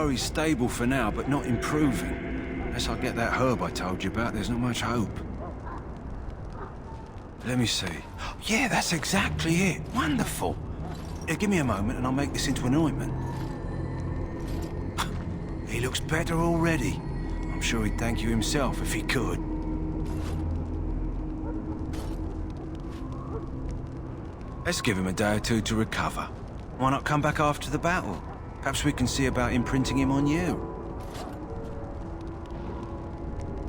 very stable for now, but not improving. Unless I get that herb I told you about, there's not much hope. Let me see. Yeah, that's exactly it. Wonderful. Yeah, give me a moment and I'll make this into an ointment. He looks better already. I'm sure he'd thank you himself if he could. Let's give him a day or two to recover. Why not come back after the battle? Perhaps we can see about imprinting him on you.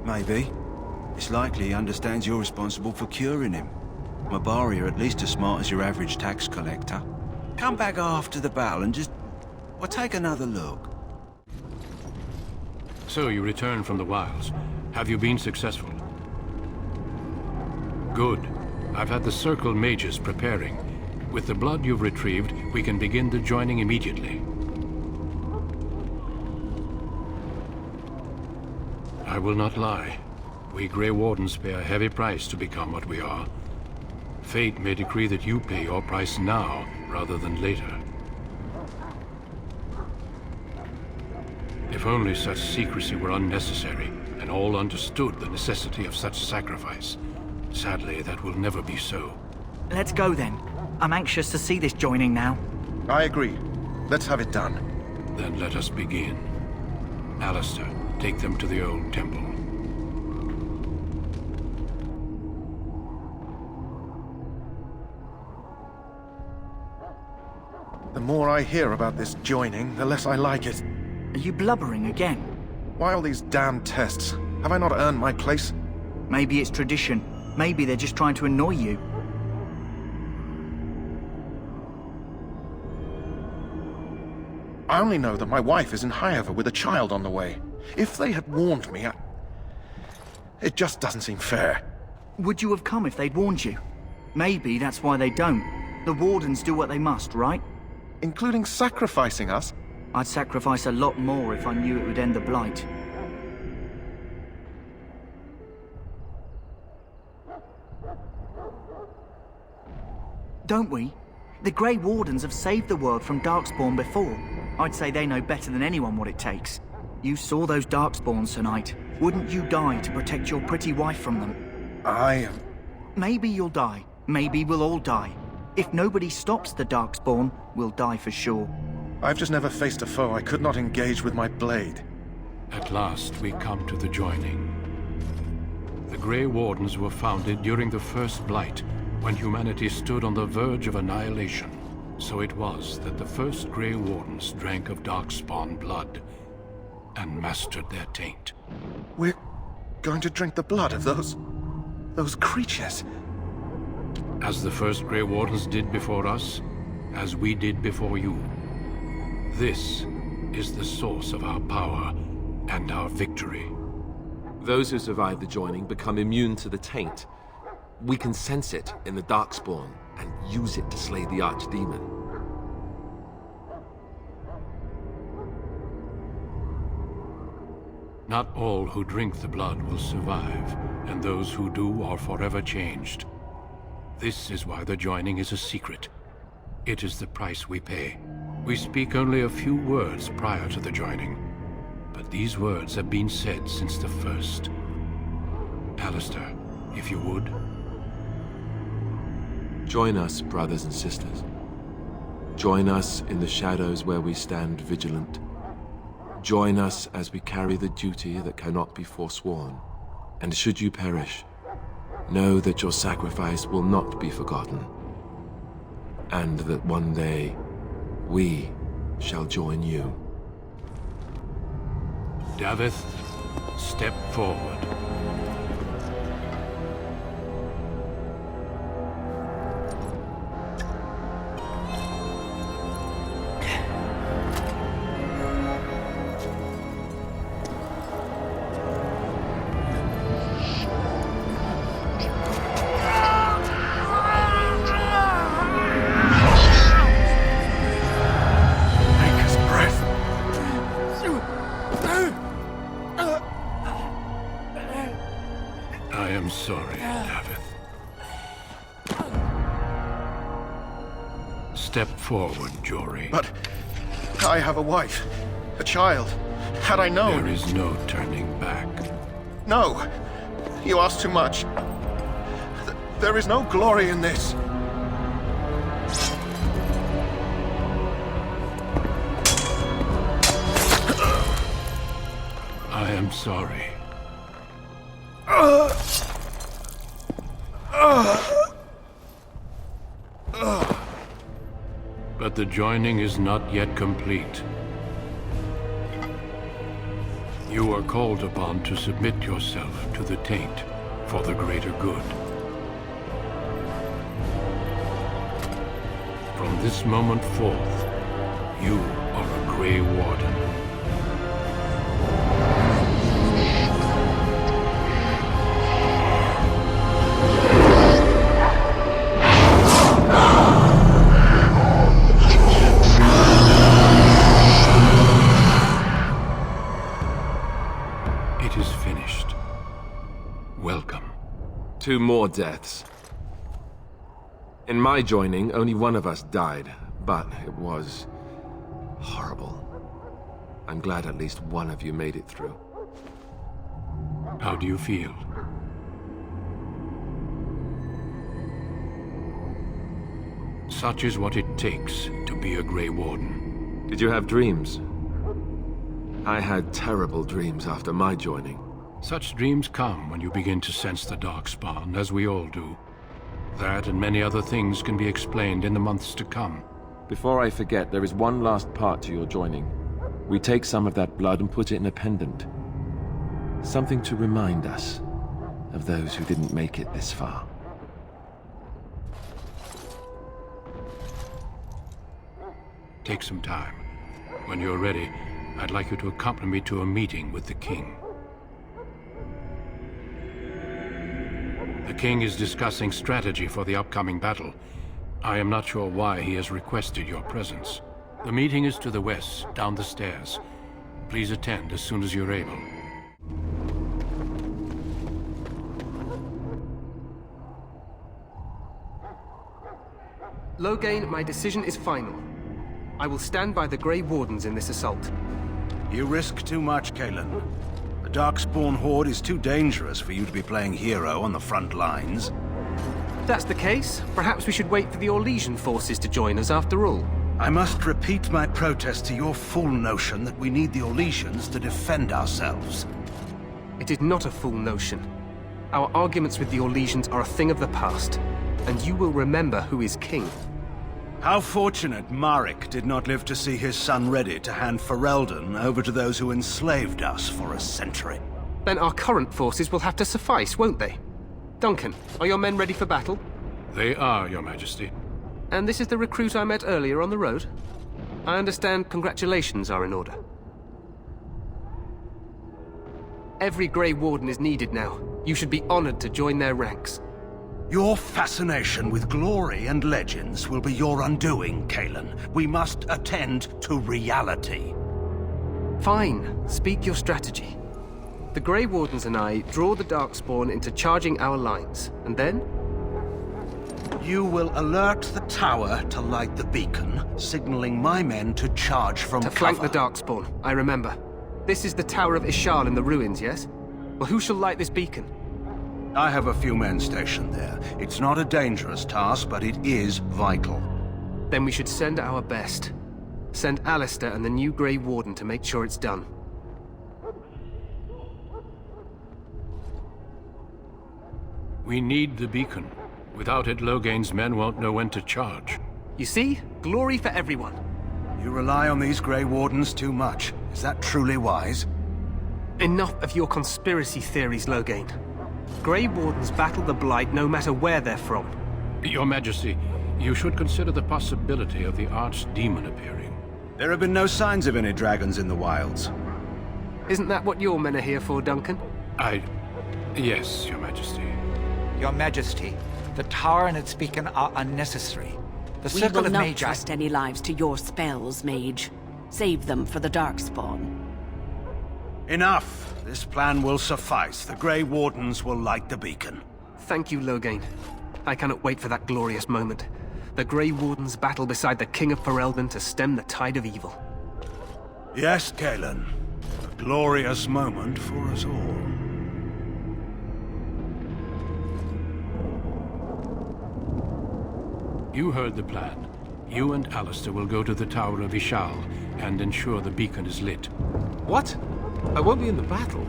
Maybe. It's likely he understands you're responsible for curing him. Mabari are at least as smart as your average tax collector. Come back after the battle and just... well, take another look. So you returned from the wilds. Have you been successful? Good. I've had the Circle mages preparing. With the blood you've retrieved, we can begin the joining immediately. I will not lie. We Grey Wardens pay a heavy price to become what we are. Fate may decree that you pay your price now, rather than later. If only such secrecy were unnecessary, and all understood the necessity of such sacrifice. Sadly, that will never be so. Let's go then. I'm anxious to see this joining now. I agree. Let's have it done. Then let us begin. Alistair, take them to the old temple. The more I hear about this joining, the less I like it. Are you blubbering again? Why all these damn tests? Have I not earned my place? Maybe it's tradition. Maybe they're just trying to annoy you. I only know that my wife is in Highover with a child on the way. If they had warned me, it just doesn't seem fair. Would you have come if they'd warned you? Maybe that's why they don't. The Wardens do what they must, right? Including sacrificing us? I'd sacrifice a lot more if I knew it would end the Blight. Don't we? The Grey Wardens have saved the world from Darkspawn before. I'd say they know better than anyone what it takes. You saw those Darkspawns tonight. Wouldn't you die to protect your pretty wife from them? Maybe you'll die. Maybe we'll all die. If nobody stops the Darkspawn, we'll die for sure. I've just never faced a foe I could not engage with my blade. At last, we come to the joining. The Grey Wardens were founded during the First Blight, when humanity stood on the verge of annihilation. So it was that the first Grey Wardens drank of Darkspawn blood and mastered their taint. We're going to drink the blood of those creatures. As the first Grey Wardens did before us, as we did before you. This is the source of our power and our victory. Those who survive the joining become immune to the taint. We can sense it in the Darkspawn and use it to slay the Archdemon. Not all who drink the blood will survive, and those who do are forever changed. This is why the joining is a secret. It is the price we pay. We speak only a few words prior to the joining, but these words have been said since the first. Alistair, if you would. Join us, brothers and sisters. Join us in the shadows where we stand vigilant. Join us as we carry the duty that cannot be forsworn. And should you perish, know that your sacrifice will not be forgotten. And that one day, we shall join you. Davith, step forward. Sorry, Davith. Step forward, Jory. But I have a wife A child. Had I known... There is no turning back. No! You ask too much. There is no glory in this. I am sorry. But the joining is not yet complete. You are called upon to submit yourself to the taint for the greater good. From this moment forth, you are a Grey Warden. It is finished. Welcome. 2 more deaths. In my joining, only one of us died, but it was horrible. I'm glad at least one of you made it through. How do you feel? Such is what it takes to be a Grey Warden. Did you have dreams? I had terrible dreams after my joining. Such dreams come when you begin to sense the Darkspawn, as we all do. That and many other things can be explained in the months to come. Before I forget, there is one last part to your joining. We take some of that blood and put it in a pendant. Something to remind us of those who didn't make it this far. Take some time. When you're ready, I'd like you to accompany me to a meeting with the King. The King is discussing strategy for the upcoming battle. I am not sure why he has requested your presence. The meeting is to the west, down the stairs. Please attend as soon as you're able. Loghain, my decision is final. I will stand by the Grey Wardens in this assault. You risk too much, Cailan. The Darkspawn Horde is too dangerous for you to be playing hero on the front lines. If that's the case, perhaps we should wait for the Orlesian forces to join us after all. I must repeat my protest to your fool notion that we need the Orlesians to defend ourselves. It is not a fool notion. Our arguments with the Orlesians are a thing of the past, and you will remember who is king. How fortunate Marek did not live to see his son ready to hand Ferelden over to those who enslaved us for a century. Then our current forces will have to suffice, won't they? Duncan, are your men ready for battle? They are, Your Majesty. And this is the recruit I met earlier on the road? I understand congratulations are in order. Every Grey Warden is needed now. You should be honored to join their ranks. Your fascination with glory and legends will be your undoing, Cailan. We must attend to reality. Fine. Speak your strategy. The Grey Wardens and I draw the Darkspawn into charging our lines, and then? You will alert the tower to light the beacon, signaling my men to charge from cover. To flank the Darkspawn, I remember. This is the Tower of Ishal in the ruins, yes? Well, who shall light this beacon? I have a few men stationed there. It's not a dangerous task, but it is vital. Then we should send our best. Send Alistair and the new Grey Warden to make sure it's done. We need the beacon. Without it, Loghain's men won't know when to charge. You see? Glory for everyone. You rely on these Grey Wardens too much. Is that truly wise? Enough of your conspiracy theories, Loghain. Grey Wardens battle the Blight no matter where they're from. Your Majesty, you should consider the possibility of the Archdemon appearing. There have been no signs of any dragons in the wilds. Isn't that what your men are here for, Duncan? Yes, Your Majesty. Your Majesty, the tower and its beacon are unnecessary. The We Circle will of not Magi... trust any lives to your spells, Mage. Save them for the Darkspawn. Enough! This plan will suffice. The Grey Wardens will light the beacon. Thank you, Loghain. I cannot wait for that glorious moment. The Grey Wardens battle beside the King of Ferelden to stem the tide of evil. Yes, Daylen. A glorious moment for us all. You heard the plan. You and Alistair will go to the Tower of Ishal and ensure the beacon is lit. What? I won't be in the battle.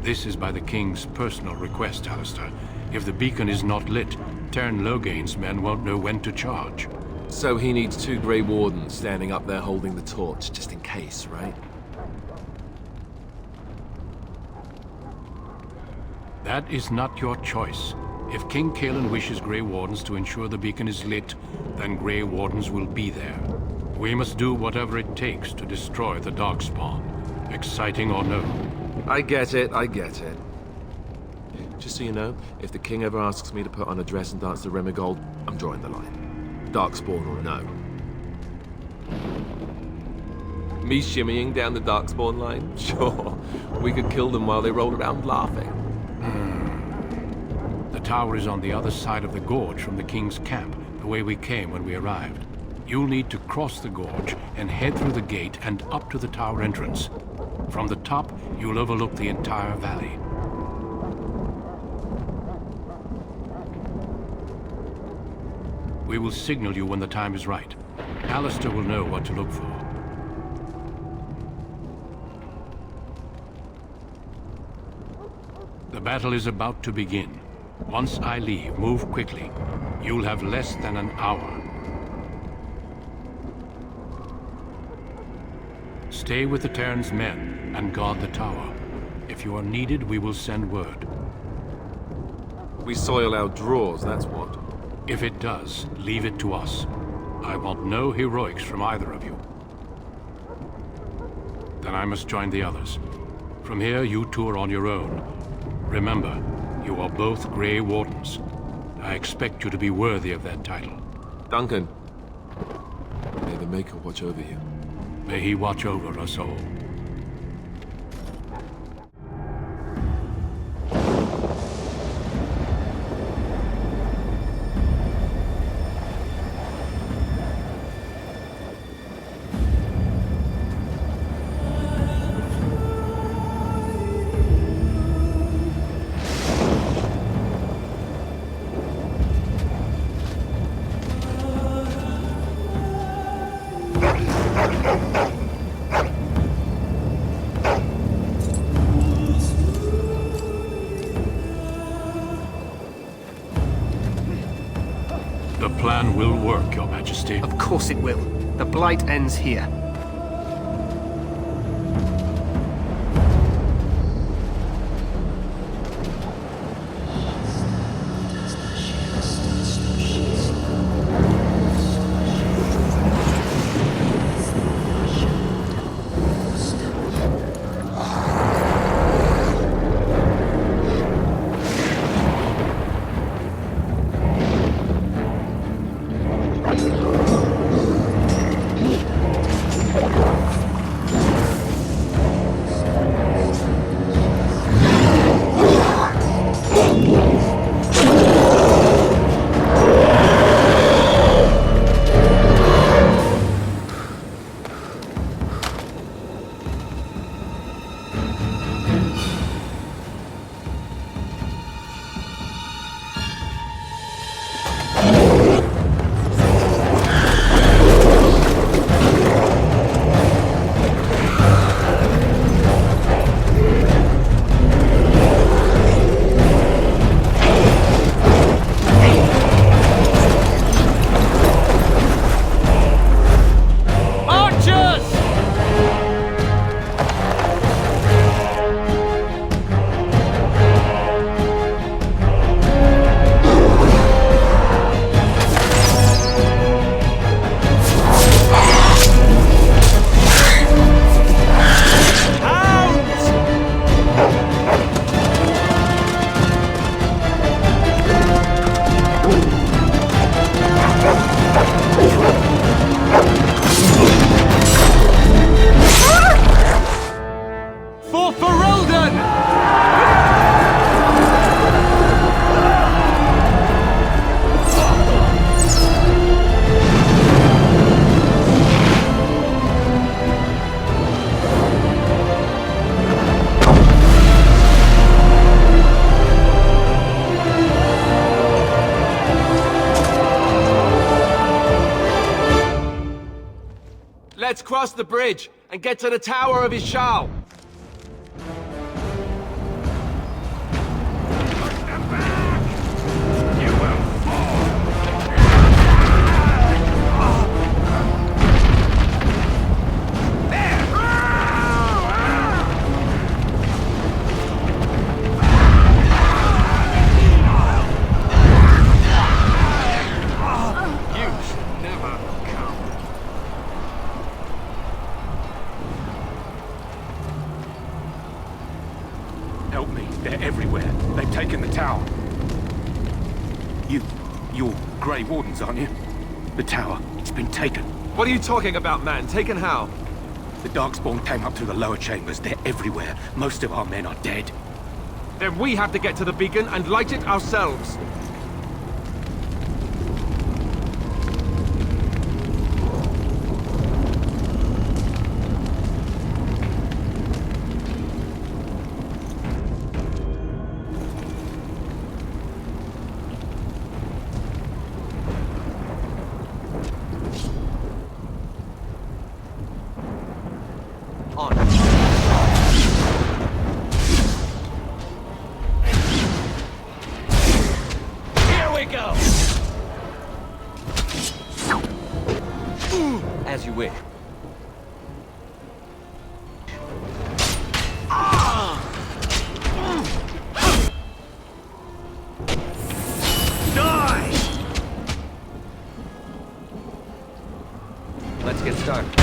This is by the King's personal request, Alistair. If the beacon is not lit, Tern Logain's men won't know when to charge. So he needs 2 Grey Wardens standing up there holding the torch, just in case, right? That is not your choice. If King Cailan wishes Grey Wardens to ensure the beacon is lit, then Grey Wardens will be there. We must do whatever it takes to destroy the Darkspawn, exciting or no. I get it, I get it. Just so you know, if the King ever asks me to put on a dress and dance to Remigold, I'm drawing the line. Darkspawn or no. Me shimmying down the Darkspawn line? Sure. We could kill them while they roll around laughing. The tower is on the other side of the gorge from the King's camp, the way we came when we arrived. You'll need to cross the gorge and head through the gate and up to the tower entrance. From the top, you'll overlook the entire valley. We will signal you when the time is right. Alistair will know what to look for. The battle is about to begin. Once I leave, move quickly. You'll have less than an hour. Stay with the Terran's men and guard the tower. If you are needed, we will send word. We soil our drawers, that's what. If it does, leave it to us. I want no heroics from either of you. Then I must join the others. From here, you two are on your own. Remember, you are both Grey Wardens. I expect you to be worthy of that title. Duncan, may the Maker watch over you. May he watch over us all. The plan will work, Your Majesty. Of course it will. The Blight ends here. Let's cross the bridge and get to the Tower of Ishal. Help me. They're everywhere. They've taken the tower. You're Grey Wardens, aren't you? The tower. It's been taken. What are you talking about, man? Taken how? The Darkspawn came up through the lower chambers. They're everywhere. Most of our men are dead. Then we have to get to the beacon and light it ourselves. On. Here we go! As you wish. Die! Let's get started.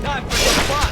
Time for some fun!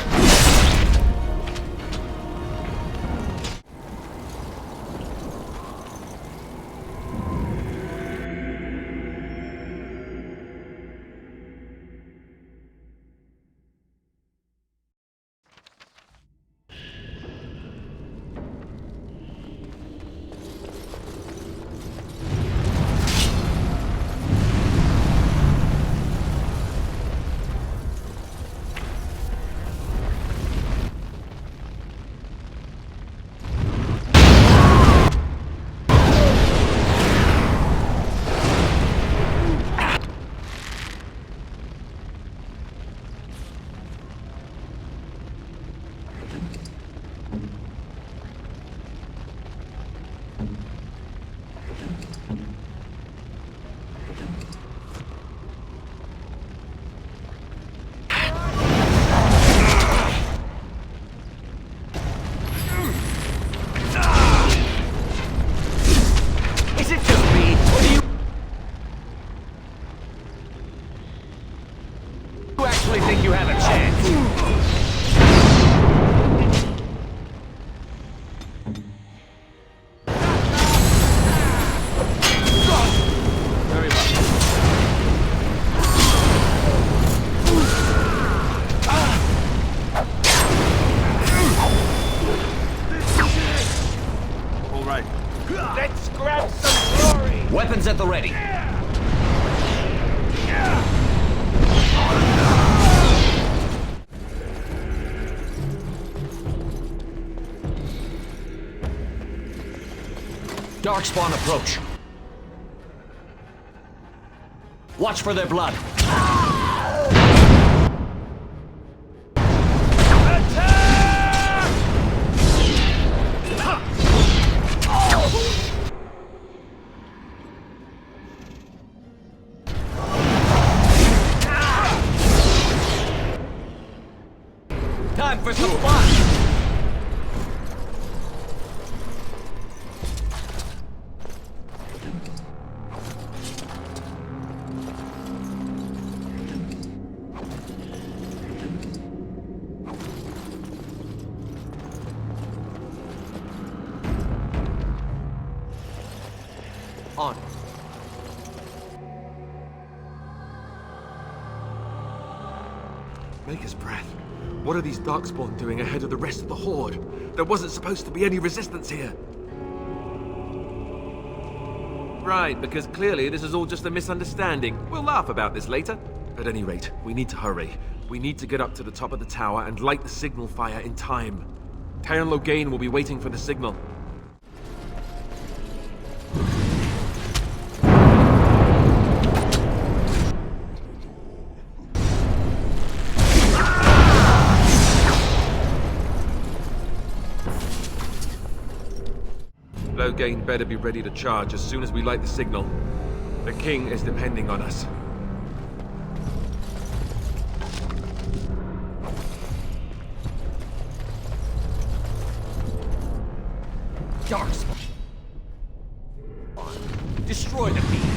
Think you have a chance? Very well. All right. Let's grab some glory. Weapons at the ready. Darkspawn approach. Watch for their blood. Time for some fun! On. Maker's breath. What are these Darkspawn doing ahead of the rest of the Horde? There wasn't supposed to be any resistance here. Right, because clearly this is all just a misunderstanding. We'll laugh about this later. At any rate, we need to hurry. We need to get up to the top of the tower and light the signal fire in time. Taron Logain will be waiting for the signal. Loghain better be ready to charge as soon as we light the signal. The king is depending on us. Darkspawn. Destroy the beast.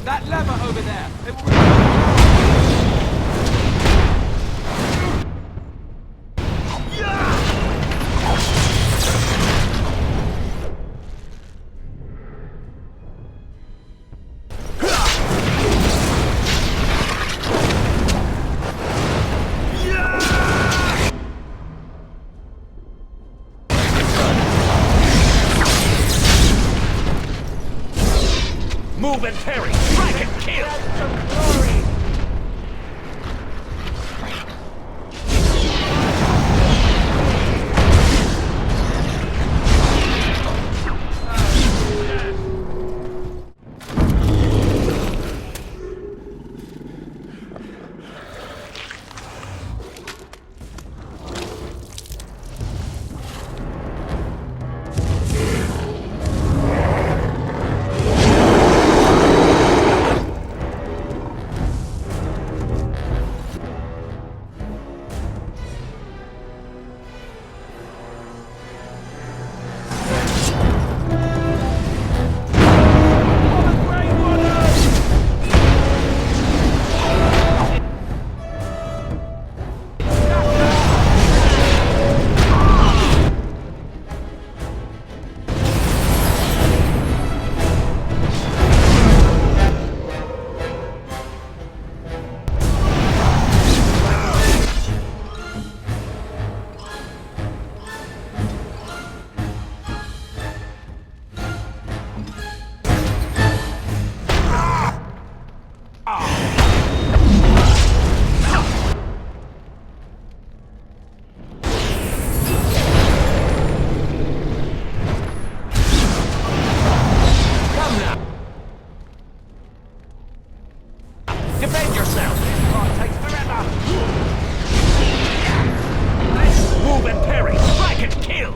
That lever over there! It will... Move and parry! Strike and kill! That's some glory! Defend yourself! Oh, it takes forever! Move and parry! Strike and kill!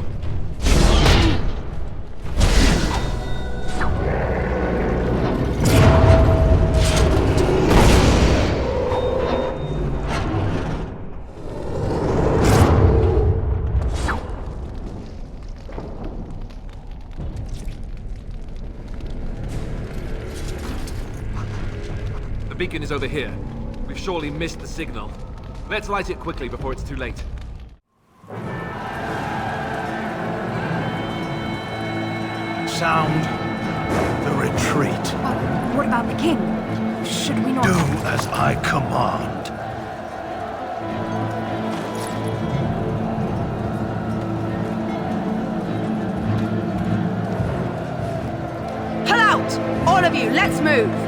The beacon is over here. We've surely missed the signal. Let's light it quickly before it's too late. Sound the retreat. What about the king? Should we not... Do as I command. Pull out! All of you, let's move!